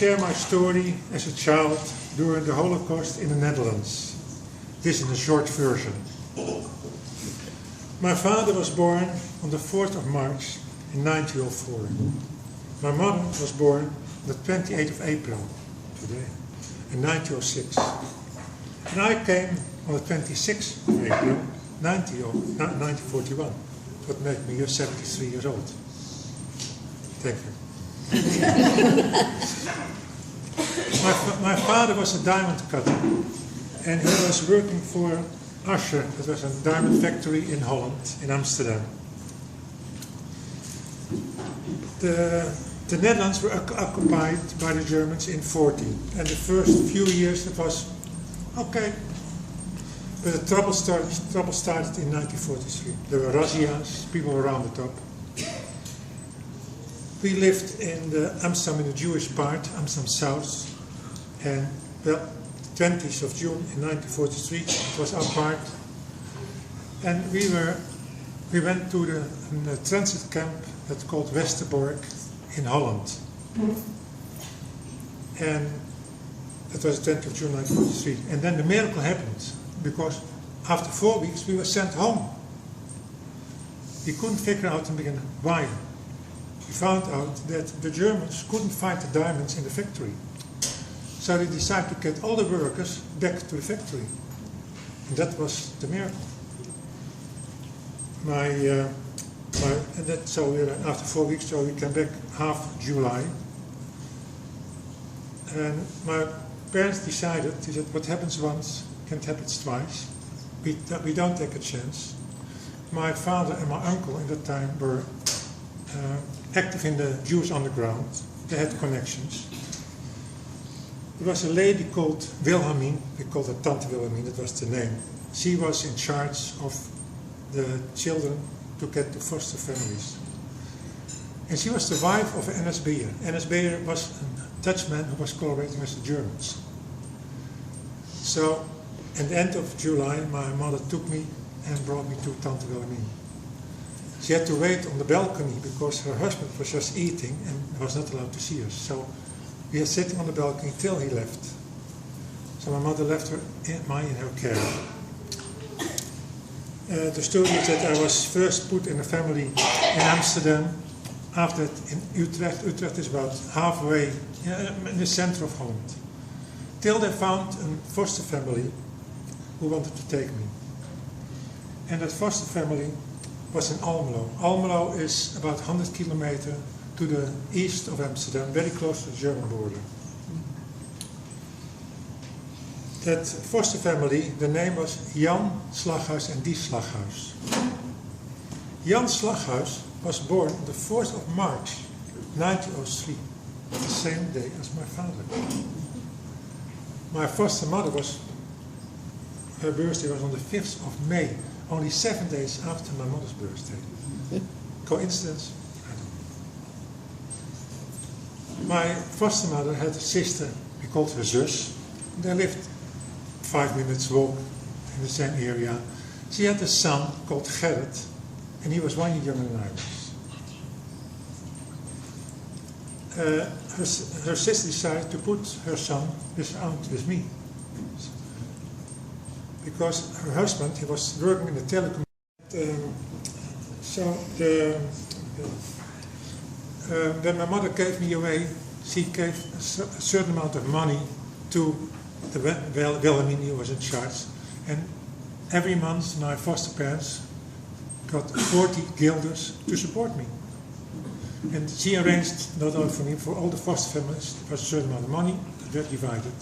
share my story as a child during the Holocaust in the Netherlands. This is a short version. My father was born on the 4th of March in 1904. My mother was born on the 28th of April, today, in 1906. And I came on the 26th of April, 1941. That made me 73 years old. Thank you. My father was a diamond cutter, and he was working for Asher. That was a diamond factory in Holland, in Amsterdam. The Netherlands were occupied by the Germans in 1940, and the first few years it was okay. But the trouble started in 1943. There were razzias, people were around the top. We lived in Amsterdam, in the Jewish part, Amsterdam South, and the 20th of June in 1943, it was our part. And we went to the transit camp that's called Westerbork in Holland. And that was the 20th of June 1943. And then the miracle happened, because after 4 weeks we were sent home. We couldn't figure out in the beginning why. We found out that the Germans couldn't find the diamonds in the factory. So they decided to get all the workers back to the factory. And that was the miracle. After 4 weeks, so we came back half July. And my parents decided, they said, what happens once can't happen twice. We don't take a chance. My father and my uncle in that time were active in the Jewish underground. They had connections. There was a lady called Wilhelmine, we called her Tante Wilhelmine, that was the name. She was in charge of the children to get to foster families. And she was the wife of an NSB'er. NSB'er was a Dutchman who was collaborating with the Germans. So, at the end of July, my mother took me and brought me to Tante Wilhelmine. She had to wait on the balcony because her husband was just eating and was not allowed to see us. So we were sitting on the balcony till he left. So my mother left her in her care. The story is that I was first put in a family in Amsterdam. After that in Utrecht. Utrecht is about halfway in the center of Holland. Till they found a foster family who wanted to take me. And that foster family was in Almelo. Almelo is about 100 kilometers to the east of Amsterdam, very close to the German border. That foster family, the name was Jan Slaghuis and Die Slaghuis. Jan Slaghuis was born on the 4th of March, 1903, the same day as my father. My foster mother her birthday was on the 5th of May, only 7 days after my mother's birthday. Coincidence? I don't know. My foster mother had a sister, we called her zus. They lived 5 minutes walk in the same area. She had a son called Gerrit, and he was 1 year younger than I was. Her sister decided to put her son, his aunt, with me. Because her husband, he was working in the telecom. When my mother gave me away, she gave a certain amount of money to the Wilhelmine who was in charge. And every month my foster parents got 40 guilders to support me. And she arranged, not only for me, for all the foster families, there was a certain amount of money that were divided.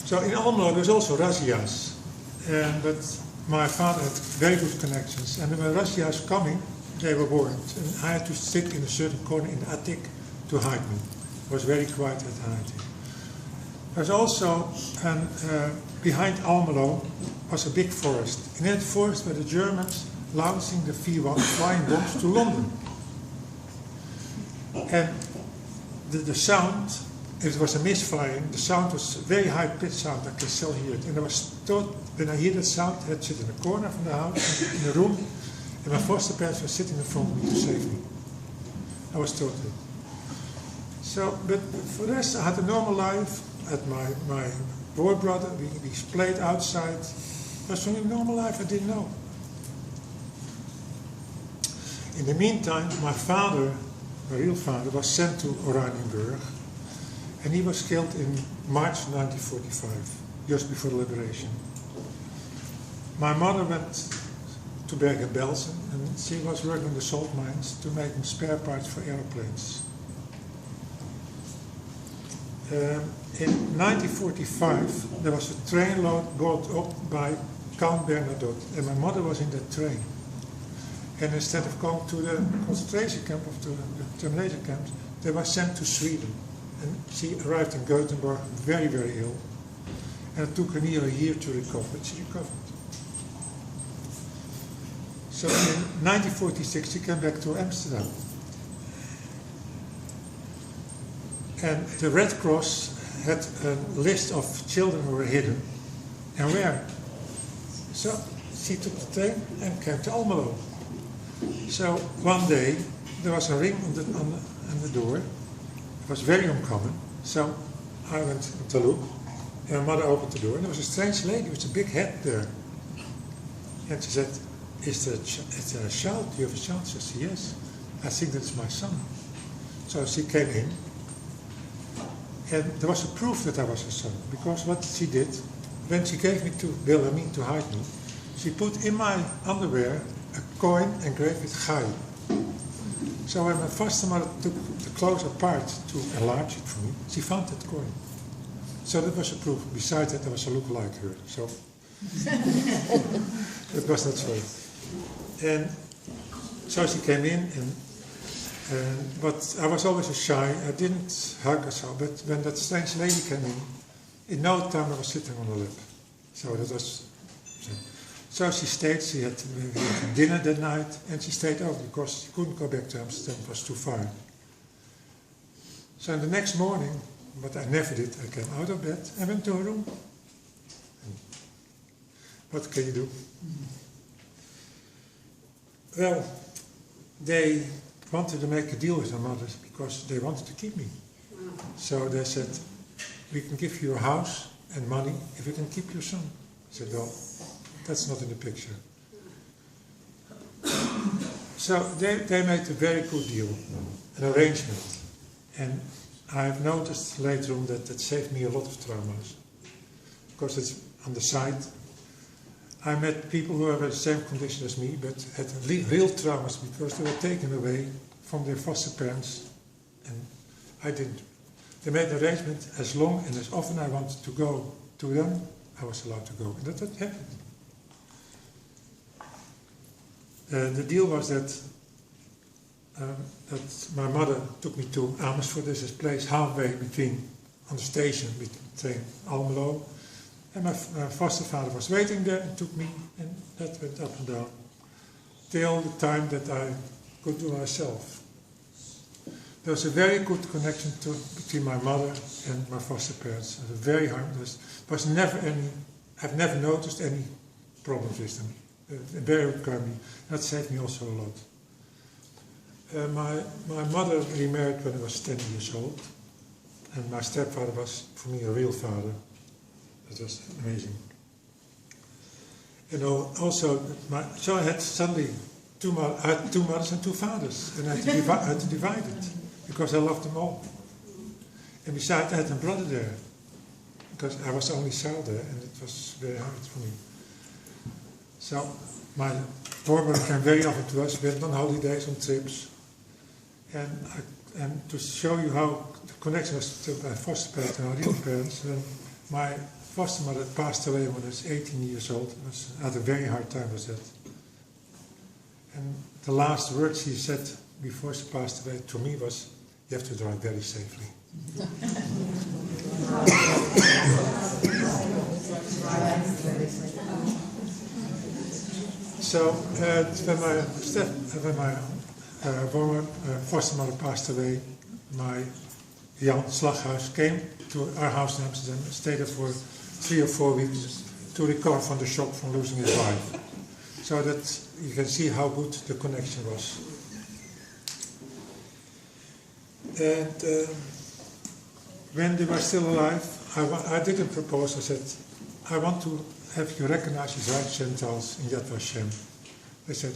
So in Almelo there was also razzias, but my father had very good connections, and when razzias coming, they were warned, and I had to sit in a certain corner in the attic to hide me. It was very quiet at hiding. There's also, behind Almelo was a big forest. In that forest were the Germans launching the flying bombs to London. And the sound if it was a misfiring, the sound was very high-pitched sound, I can still hear it. And I was taught, when I hear that sound, I had to sit in a corner of the house, in a room, and my foster parents were sitting in front of me to save me. I was taught it. So, but for the rest, I had a normal life. At my boy brother, we played outside. It was a normal life I didn't know. In the meantime, my father, my real father, was sent to Oranienburg, and he was killed in March 1945, just before the liberation. My mother went to Bergen-Belsen, and she was working in the salt mines to make spare parts for airplanes. In 1945, there was a train load brought up by Count Bernadotte, and my mother was in that train. And instead of going to the concentration camp, or to the termination camps, they were sent to Sweden. And she arrived in Gothenburg very, very ill. And it took her nearly a year to recover, but she recovered. So in 1946, she came back to Amsterdam. And the Red Cross had a list of children who were hidden. And where? So she took the train and came to Almelo. So one day there was a ring on the door. It was very uncommon. So I went to look, and my mother opened the door, and there was a strange lady with a big head there. And she said, is there a child? Do you have a child? She said, yes. I think that's my son. So she came in. And there was a proof that I was her son, because what she did, when she gave me to Wilhelmine to hide me, she put in my underwear a coin engraved with Gai. So when my foster mother took the clothes apart to enlarge it for me, she found that coin. So that was a proof. Besides that, there was a look like her. So it was not so. And so she came in, but I was always shy. I didn't hug her so. But when that strange lady came in no time I was sitting on her lap. So that was. So she stayed. We had dinner that night, and she stayed over because she couldn't go back to Amsterdam. It was too far. So the next morning, but I never did. I came out of bed and went to her room. And what can you do? Well, they wanted to make a deal with her mother because they wanted to keep me. So they said, we can give you a house and money if we can keep your son. I said, well, that's not in the picture. So they made a very good deal, an arrangement. And I've noticed later on that saved me a lot of traumas. Because it's on the side. I met people who were in the same condition as me, but had real traumas because they were taken away from their foster parents, and I didn't. They made an arrangement as long and as often I wanted to go to them, I was allowed to go, and that happened. The deal was that my mother took me to Amersfoort, there's this place halfway between, on the station, between train Almelo, and my foster father was waiting there and took me, and that went up and down till the time that I could do myself. There was a very good connection between my mother and my foster parents. It was very harmless. There was never any. I've never noticed any problems with them. Very kindly. That saved me also a lot. My mother remarried when I was 10 years old, and my stepfather was for me a real father. That was amazing. And also, so I had suddenly two mothers and two fathers, and I had to divide it because I loved them all. And besides, I had a brother there because I was the only child there, and it was very hard for me. So my brother came very often to us. We went on holidays, on trips, and to show you how the connection was to my foster parents and our real parents. When my foster mother passed away when I was 18 years old. I had a very hard time with that. And the last word she said before she passed away to me was, you have to drive very safely. So when my former foster mother passed away, Jan Slaghuis, came to our house in Amsterdam and stayed there for 3 or 4 weeks to recover from the shock from losing his wife. So that you can see how good the connection was. And when they were still alive, I didn't propose. I said, I want to have you recognize as right Gentiles in Yad Vashem. They said,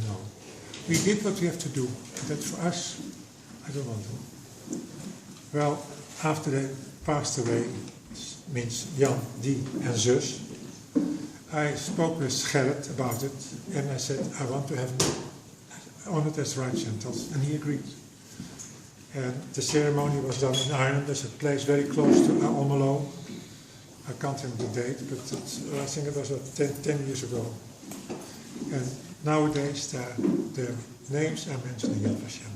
no. We did what we have to do. That for us, I don't want to. Well, after they passed away, means Jan, Die and Zus, I spoke with Gerrit about it, and I said, I want to have them honored as right Gentiles, and he agreed. And the ceremony was done in Ireland. There's a place very close to Almelo. I can't remember the date, but I think it was 10 years ago. And nowadays their names are mentioned in Yad Vashem.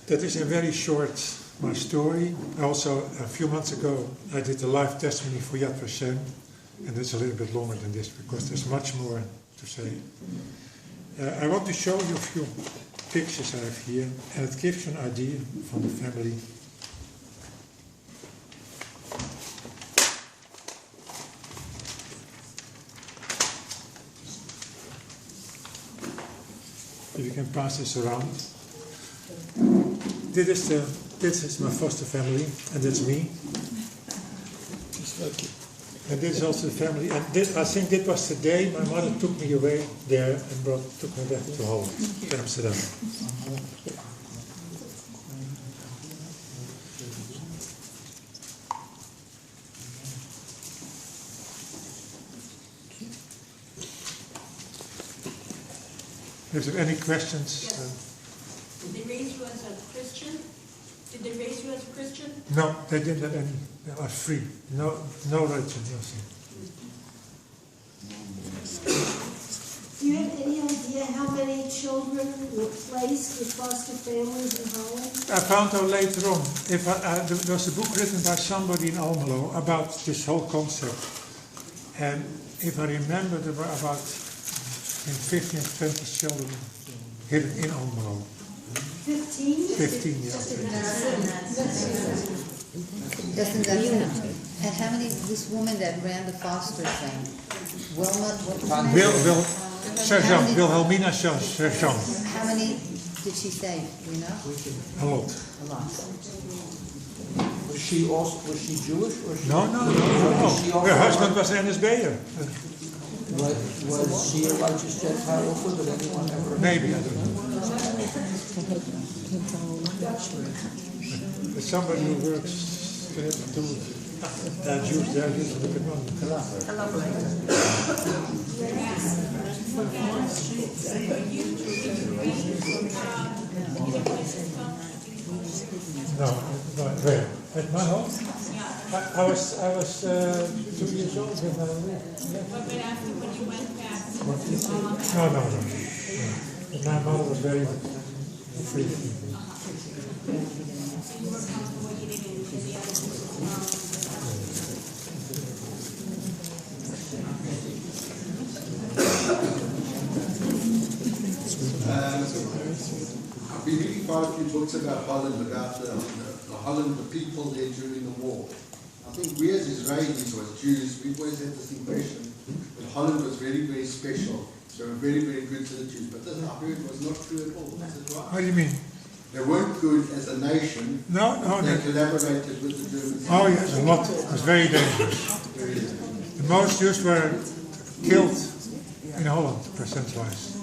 That is a very short my story. Also, a few months ago, I did a live testimony for Yad Vashem, and it's a little bit longer than this because there's much more to say. I want to show you a few pictures I have here, and it gives you an idea from the family. If you can pass this around. This is my foster family, and that's me. And this is also the family. And I think this was the day my mother took me away there and took me back to Holland, to Amsterdam. If there are any questions? Yes. Did they raise you as a Christian? Did they raise you as a Christian? No, they didn't have any. They are free. No religion, nothing. Do you have any idea how many children were placed with foster families in Holland? I found out later on. There was a book written by somebody in Almelo about this whole concept. And if I remember, there were about 15 or 20 children hidden in Almelo. 15? 15, yeah. And how many, this woman that ran the foster thing, Wilhelmina Sergeant. how many did she save, you know? A lot. A lot. Was she Jewish or she? No. Her husband was NSB'er. Was she a righteous Gentile also? Did anyone ever? Maybe, I don't know. But somebody who works to Jews, they're used to look at money. No, where? At my home? I was 2 years old when I lived. But after when you went back, No. My mother was very free. so you were comfortable eating in the other people's I've been reading quite a few books about Holland, about the Holland, the people there during the war. I think we as Israelis or as Jews, we've always had this impression that Holland was very, very special. They were very, very good to the Jews. But this, I heard, was not true at all. Is it right? What do you mean? They weren't good as a nation. No. They collaborated with the Germans. Oh yes, a lot. It was very dangerous. The most Jews were killed in Holland, percent-wise.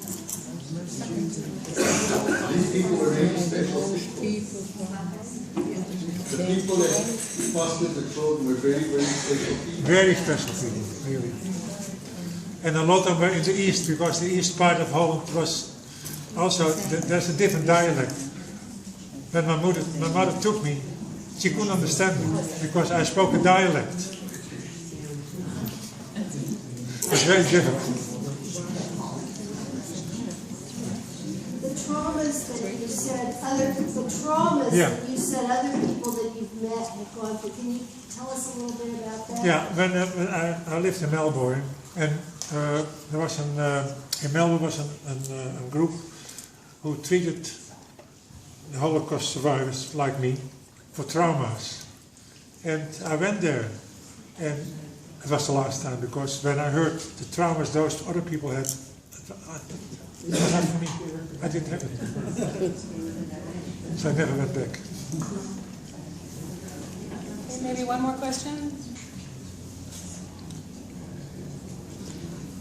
These people were really special. The people that fostered the children were very, very special people. Very special people, really. And a lot of them were in the east, because the east part of Holland was also, there's a different dialect. When my mother took me, she couldn't understand me, because I spoke a dialect. It was very difficult. Traumas that you said other people that you've met have gone through. Can you tell us a little bit about that? Yeah, when I lived in Melbourne, and there was in Melbourne was a group who treated Holocaust survivors like me for traumas. And I went there, and it was the last time, because when I heard the traumas those other people had, it was not for me. I didn't have it. So I never went back. Okay, maybe one more question?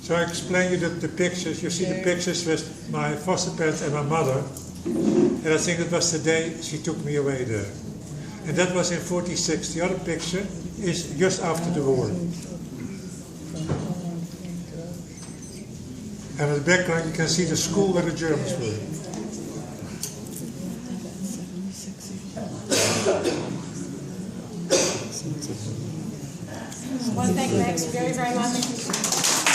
So I explained you that the pictures, you see the pictures with my foster parents and my mother, and I think it was the day she took me away there. And that was in 46. The other picture is just after the war. And in the background you can see the school where the Germans were. I want to thank Max very, very much.